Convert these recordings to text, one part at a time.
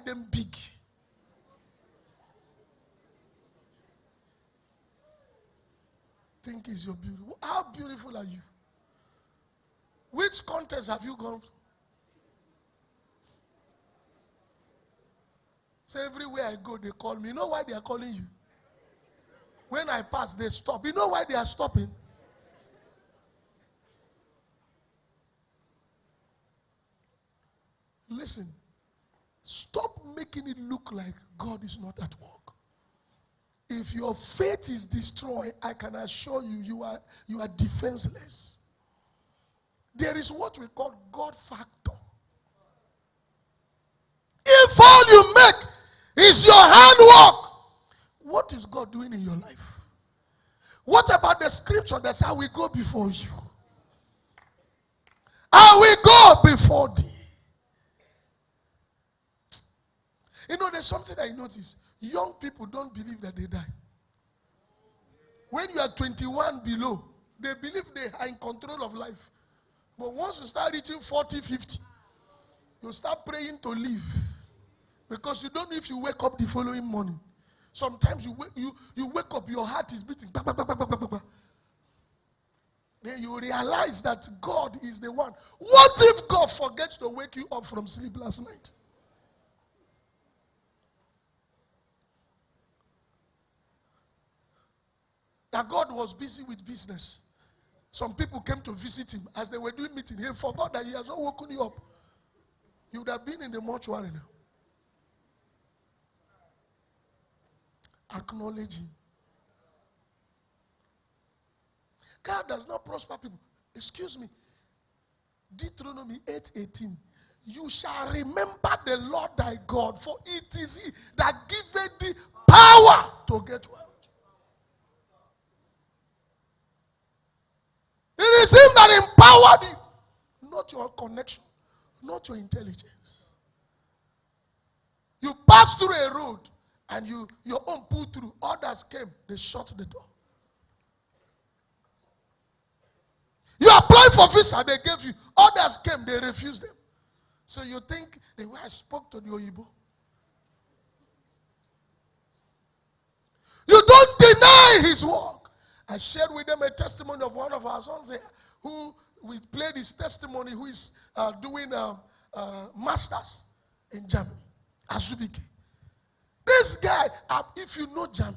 them big. Think is your beauty. How beautiful are you? Which contest have you gone to? So everywhere I go, they call me. You know why they are calling you? When I pass, they stop. You know why they are stopping? Listen, stop making it look like God is not at work. If your faith is destroyed, I can assure you, you are defenseless. There is what we call God factor. If all you make is your handwork, what is God doing in your life? What about the scripture that says, I will go before you? I will go before thee. You know, there's something I notice. Young people don't believe that they die. When you are 21 below, they believe they are in control of life. But once you start reaching 40, 50, you start praying to live. Because you don't know if you wake up the following morning. Sometimes you wake up, your heart is beating. Bah, bah, bah, bah, bah, bah, bah. Then you realize that God is the one. What if God forgets to wake you up from sleep last night? That God was busy with business. Some people came to visit him as they were doing meeting. He forgot that he has not woken you up. You would have been in the mortuary now. Acknowledge him. God does not prosper people. Excuse me. Deuteronomy 8:18. You shall remember the Lord thy God, for it is he that giveth thee power to get wealth. It is him that empowered you, not your connection, not your intelligence. You pass through a road and your own pulled through. Others came, they shut the door. You applied for visa, they gave you. Others came, they refused them. So you think the way I spoke to the Oyibo. You don't deny his work. I shared with them a testimony of one of our sons here who we played his testimony, who is doing masters in Germany, Azubike. This guy, if you know German,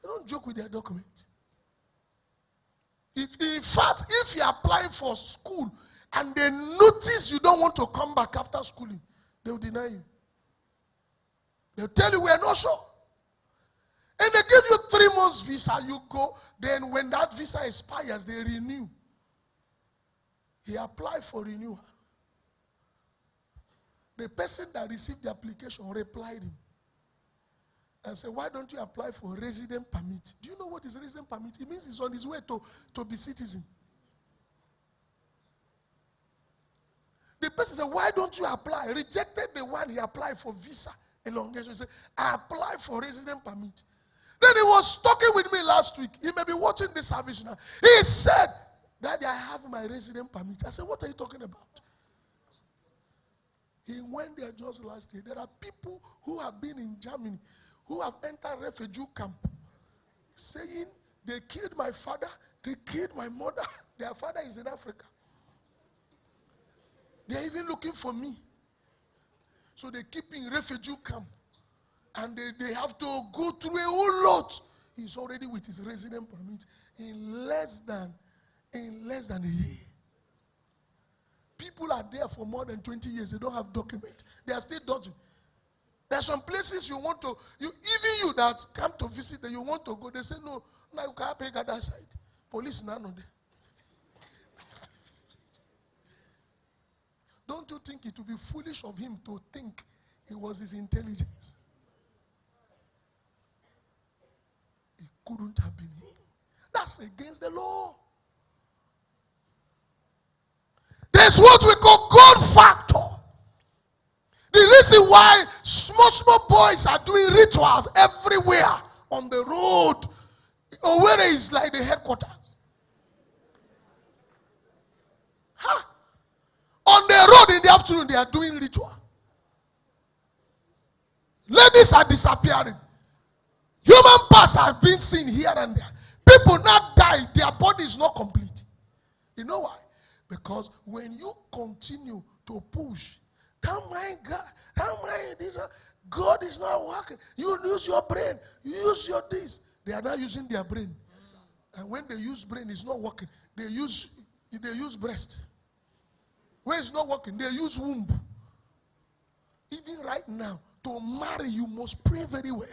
you don't joke with their document. In fact, if you apply for school and they notice you don't want to come back after schooling, they will deny you. They'll tell you we are not sure. And they give you 3 months visa, you go. Then when that visa expires, they renew. He applied for renewal. The person that received the application replied him and said, why don't you apply for resident permit? Do you know what is resident permit? It means he's on his way to be citizen. The person said, why don't you apply? Rejected the one he applied for visa elongation. He said, I applied for resident permit. Then he was talking with me last week. He may be watching this service now. He said, Daddy, I have my resident permit. I said, what are you talking about? He went there just last year. There are people who have been in Germany who have entered refugee camp saying, they killed my father, they killed my mother. Their father is in Africa. They're even looking for me. So they keep in refugee camp. And they have to go through a whole lot. He's already with his resident permit in less than a year. People are there for more than 20 years. They don't have document. They are still dodging. There are some places you want to, even you that come to visit them, you want to go. They say, no, now you can't pay that side. Police, none of them. Don't you think it would be foolish of him to think it was his intelligence? It couldn't have been him. That's against the law. There's what we call God factor. The reason why small boys are doing rituals everywhere on the road, or where is like the headquarters. On the road in the afternoon, they are doing ritual. Kidneys are disappearing. Human parts have been seen here and there. People now die, their body is not complete. You know why? Because when you continue to push, oh my God, oh my, God is not working. You use your brain, you use your this. They are not using their brain. And when they use brain, it's not working. They use breast. When it's not working, they use womb. Even right now, to marry, you must pray very well.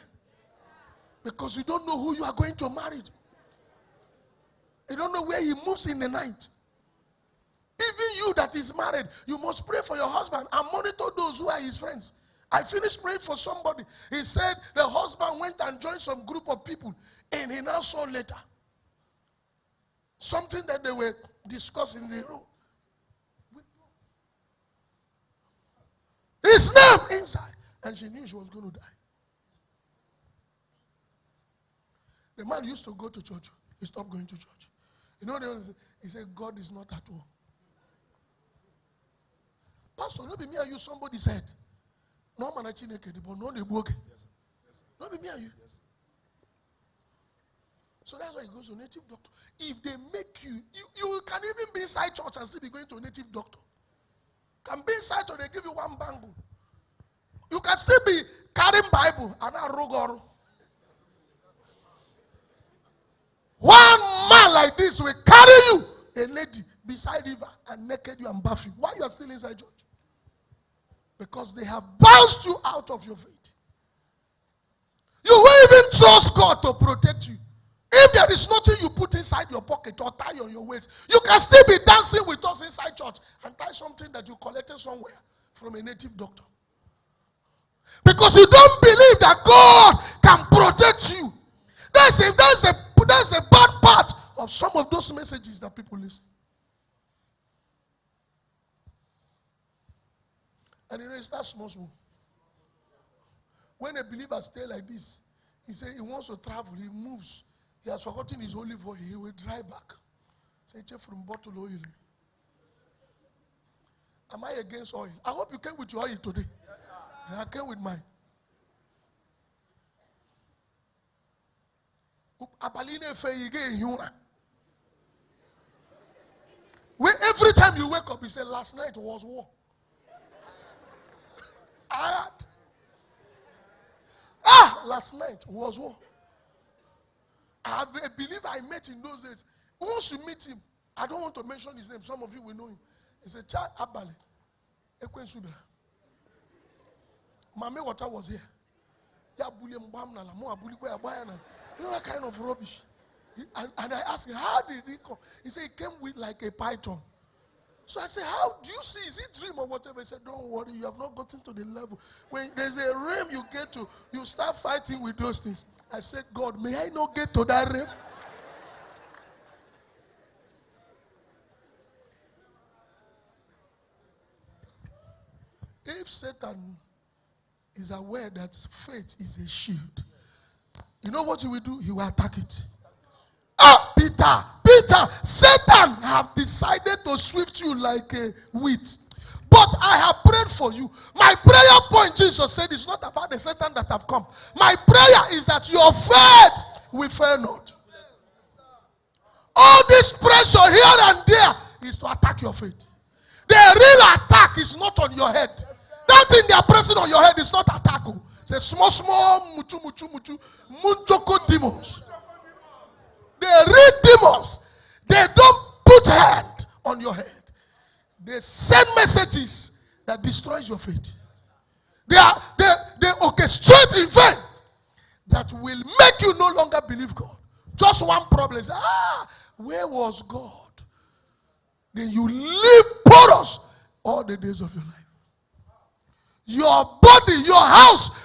Because you don't know who you are going to marry. You don't know where he moves in the night. Even you that is married, you must pray for your husband and monitor those who are his friends. I finished praying for somebody. He said the husband went and joined some group of people, and he now saw later something that they were discussing in the room. His name inside. And she knew she was going to die. The man used to go to church. He stopped going to church. You know what they say? He said, God is not at all. Pastor, not be me and you, somebody said. No man actually naked, but no they broke. Not be me and you. So that's why he goes to a native doctor. If they make you can even be inside church and still be going to a native doctor. Can be inside church, they give you one bangle. You can still be carrying Bible and a rogoro. One man like this will carry you, a lady beside river, and naked you and bath you. Why you are still inside church? Because they have bounced you out of your faith. You will even trust God to protect you. If there is nothing you put inside your pocket or tie on your waist, you can still be dancing with us inside church and tie something that you collected somewhere from a native doctor. Because you don't believe that God can protect you. That's a bad part of some of those messages that people listen. And you know, it's that small. When a believer stays like this, he says he wants to travel, he moves. He has forgotten his olive oil, he will drive back. Say, check from bottle oil. Am I against oil? I hope you came with your oil today. Yes, I came with mine. Every time you wake up, you say, last night was war. Last night was war. I have a believer I met in those days. Once you meet him, I don't want to mention his name. Some of you will know him. He said, Child Abale. Mame water was here. You know that kind of rubbish. And I asked him, how did he come? He said, he came with like a python. So I said, how do you see? Is it dream or whatever? He said, don't worry, you have not gotten to the level. When there's a realm you get to, you start fighting with those things. I said, God, may I not get to that realm? If Satan is aware that faith is a shield, you know what he will do? He will attack it. Peter, Satan have decided to swift you like a wheat. But I have prayed for you. My prayer point, Jesus said, is not about the Satan that have come. My prayer is that your faith will fail not. All this pressure here and there is to attack your faith. The real attack is not on your head. That thing they are pressing on your head is not attack. It's a small, munchoko demons. The real demons, they don't put hand on your head. They send messages that destroys your faith. They orchestrate events that will make you no longer believe God. Just one problem is, where was God? Then you live porous all the days of your life. Your body, your house